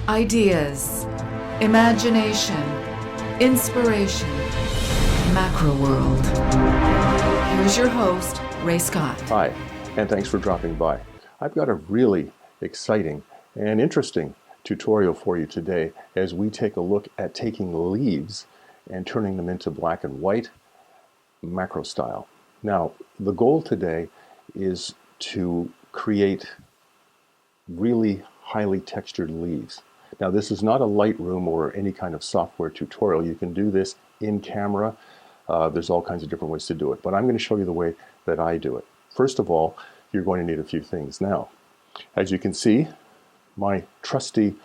Ideas, imagination, inspiration, MacroWorld. Here's your host, Ray Scott. Hi, and thanks for dropping by. I've got a really exciting and interesting tutorial for you today as we take a look at taking leaves and turning them into black and white macro style. Now, the goal today is to create really highly textured leaves. Now, this is not a Lightroom or any kind of software tutorial. You can do this in camera. There's all kinds of different ways to do it, but I'm going to show you the way that I do it. First of all, you're going to need a few things. Now, as you can see, my trusty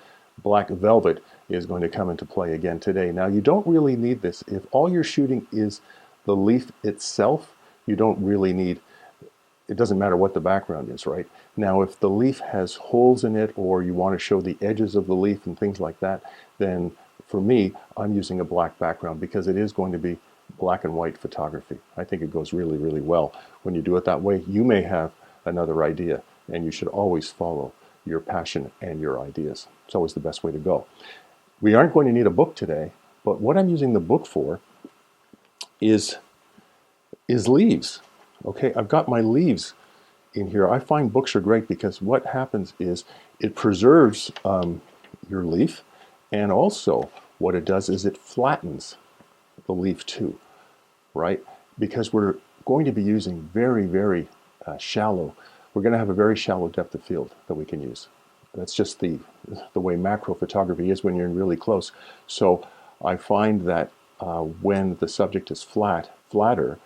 black velvet is going to come into play again today. Now, you don't really need this. If all you're shooting is the leaf itself, you don't really need, it doesn't matter what the background is, right? Now, if the leaf has holes in it or you want to show the edges of the leaf and things like that, then for me, I'm using a black background because it is going to be black and white photography. I think it goes really, really well when you do it that way. You may have another idea, and you should always follow your passion and your ideas. It's always the best way to go. We aren't going to need a book today, but what I'm using the book for is leaves. Okay, I've got my leaves in here. I find books are great because what happens is it preserves your leaf, and also what it does is it flattens the leaf too, right? Because we're going to be using very, very shallow. We're going to have a very shallow depth of field that we can use. That's just the way macro photography is when you're really close. So I find that when the subject is flatter,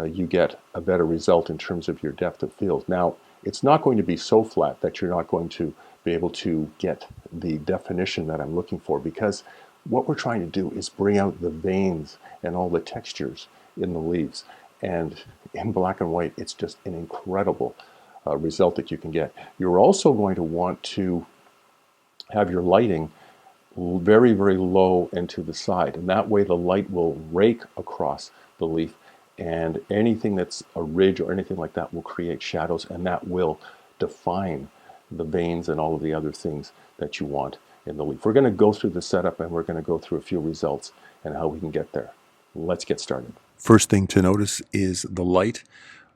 you get a better result in terms of your depth of field. Now, it's not going to be so flat that you're not going to be able to get the definition that I'm looking for, because what we're trying to do is bring out the veins and all the textures in the leaves. And in black and white, it's just an incredible result that you can get. You're also going to want to have your lighting very, very low and to the side. And that way the light will rake across the leaf, and anything that's a ridge or anything like that will create shadows, and that will define the veins and all of the other things that you want in the leaf. We're going to go through the setup, and we're going to go through a few results and how we can get there. Let's get started. First thing to notice is the light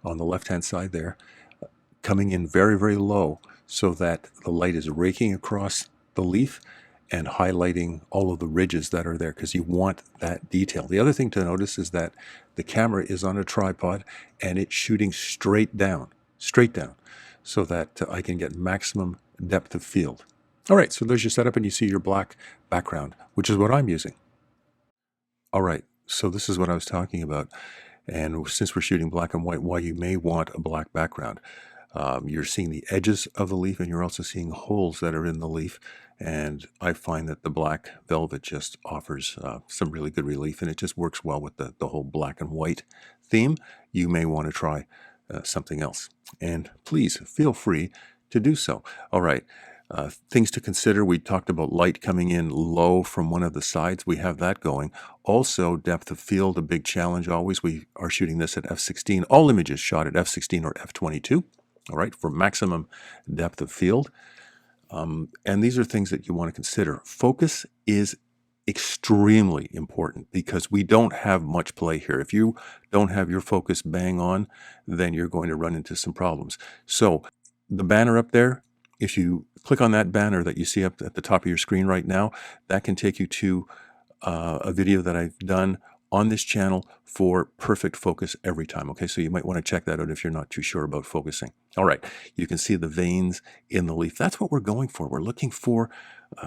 on the left-hand side there coming in very, very low so that the light is raking across the leaf and highlighting all of the ridges that are there, because you want that detail. The other thing to notice is that the camera is on a tripod and it's shooting straight down, so that I can get maximum depth of field. All right, so there's your setup, and you see your black background, which is what I'm using. All right, so this is what I was talking about. And since we're shooting black and white, why you may want a black background. You're seeing the edges of the leaf, and you're also seeing holes that are in the leaf. And I find that the black velvet just offers some really good relief, and it just works well with the whole black and white theme. You may want to try something else, and please feel free to do so. All right. Things to consider. We talked about light coming in low from one of the sides. We have that going. Also, depth of field, a big challenge always. We are shooting this at f16. All images shot at f16 or f22, all right, for maximum depth of field. And these are things that you want to consider. Focus is extremely important because we don't have much play here. If you don't have your focus bang on, then you're going to run into some problems. So the banner up there, if you click on that banner that you see up at the top of your screen right now, that can take you to a video that I've done on this channel for perfect focus every time. Okay, so you might want to check that out if you're not too sure about focusing. All right, you can see the veins in the leaf. That's what we're going for. We're looking for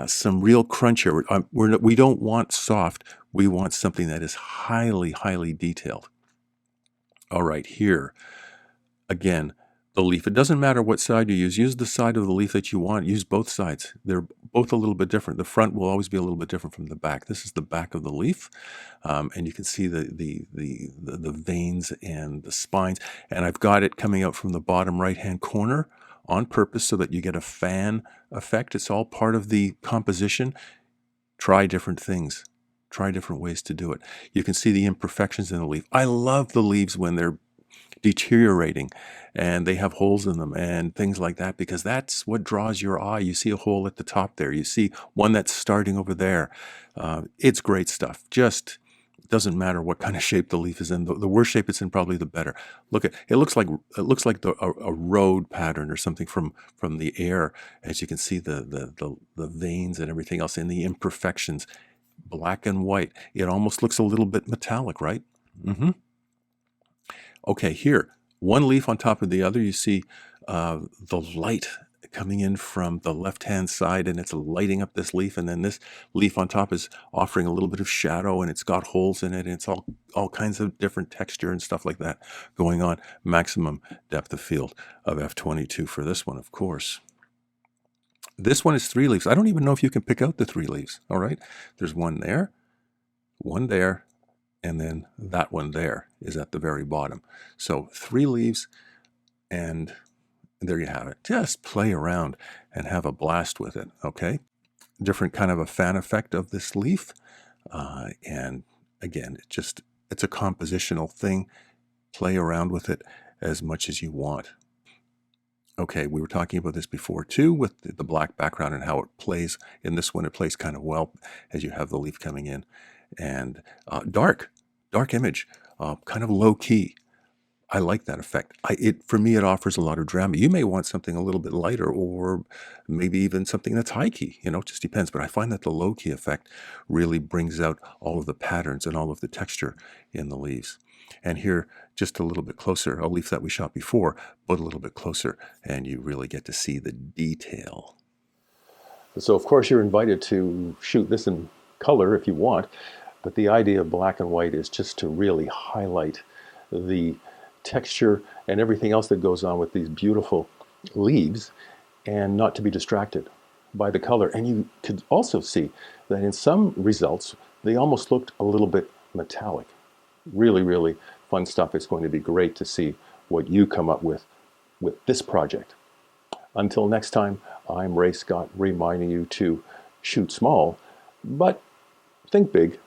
some real crunch here. We don't want soft. We want something that is highly, highly detailed. All right, here, again, the leaf. It doesn't matter what side you use the side of the leaf that you want. Use both sides. They're both a little bit different. The front will always be a little bit different from the back. This is the back of the leaf, and you can see the veins and the spines. And I've got it coming out from the bottom right-hand corner on purpose so that you get a fan effect. It's all part of the composition. Try different things. Try different ways to do it. You can see the imperfections in the leaf. I love the leaves when they're deteriorating, and they have holes in them and things like that, because that's what draws your eye. You see a hole at the top there. You see one that's starting over there. It's great stuff. Just doesn't matter what kind of shape the leaf is in. The worse shape it's in, probably the better. Look at it. Looks like a road pattern or something from the air. As you can see, the veins and everything else, and the imperfections, black and white. It almost looks a little bit metallic, right? Mm-hmm. Okay, here, one leaf on top of the other. You see the light coming in from the left-hand side, and it's lighting up this leaf, and then this leaf on top is offering a little bit of shadow, and it's got holes in it, and it's all kinds of different texture and stuff like that going on. Maximum depth of field of f/22 for this one, of course. This one is 3 leaves. I don't even know if you can pick out the 3 leaves, all right? There's one there, and then that one there is at the very bottom. So 3 leaves, and there you have it. Just play around and have a blast with it, okay? Different kind of a fan effect of this leaf. And again, it's a compositional thing. Play around with it as much as you want. Okay, we were talking about this before too, with the black background and how it plays. In this one, it plays kind of well as you have the leaf coming in. And dark image, kind of low key. I like that effect. For me, it offers a lot of drama. You may want something a little bit lighter, or maybe even something that's high key. It just depends. But I find that the low key effect really brings out all of the patterns and all of the texture in the leaves. And here, just a little bit closer, a leaf that we shot before, but a little bit closer, and you really get to see the detail. So, of course, you're invited to shoot this in color if you want, but the idea of black and white is just to really highlight the texture and everything else that goes on with these beautiful leaves, and not to be distracted by the color. And you could also see that in some results, they almost looked a little bit metallic. Really, really fun stuff. It's going to be great to see what you come up with this project. Until next time, I'm Ray Scott, reminding you to shoot small, but think big.